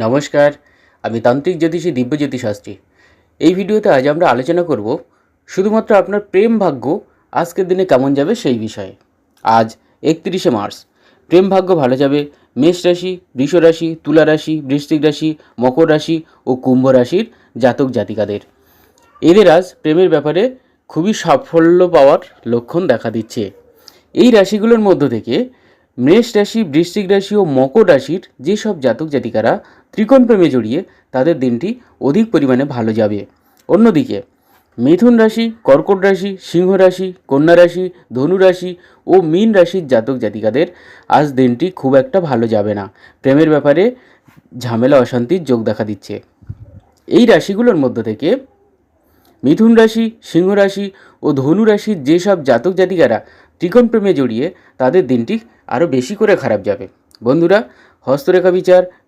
নমস্কার, আমি তান্ত্রিক জ্যোতিষী দিব্যজ্যোতি শাস্ত্রী। এই ভিডিওতে আজ আমরা আলোচনা করব শুধুমাত্র আপনার প্রেম ভাগ্য আজকের দিনে কেমন যাবে সেই বিষয়ে। আজ 31শে মার্চ প্রেম ভাগ্য ভালো যাবে মেষ রাশি, বৃষ রাশি, তুলা রাশি, বৃশ্চিক রাশি, মকর রাশি ও কুম্ভ রাশির জাতক জাতিকাদের। এদের আজ প্রেমের ব্যাপারে খুবই সাফল্য পাওয়ার লক্ষণ দেখা দিচ্ছে। এই রাশিগুলোর মধ্য থেকে মেষ রাশি, বৃশ্চিক রাশি ও মকর রাশির যেসব জাতক জাতিকারা ত্রিকোণ প্রেমে জড়িয়ে তাদের দিনটি অধিক পরিমাণে ভালো যাবে। অন্যদিকে মিথুন রাশি, কর্কট রাশি, সিংহ রাশি, কন্যা রাশি, ধনু রাশি ও মীন রাশির জাতক জাতিকাদের আজ দিনটি খুব একটা ভালো যাবে না। প্রেমের ব্যাপারে ঝামেলা অশান্তির যোগ দেখা দিচ্ছে। এই রাশিগুলোর মধ্য থেকে মিথুন রাশি, সিংহ রাশি ও ধনু রাশির যেসব জাতক জাতিকারা ত্রিকোণ প্রেমে জড়িয়ে তাদের দিনটি আরও বেশি করে খারাপ যাবে। বন্ধুরা, হস্তরেখা বিচার,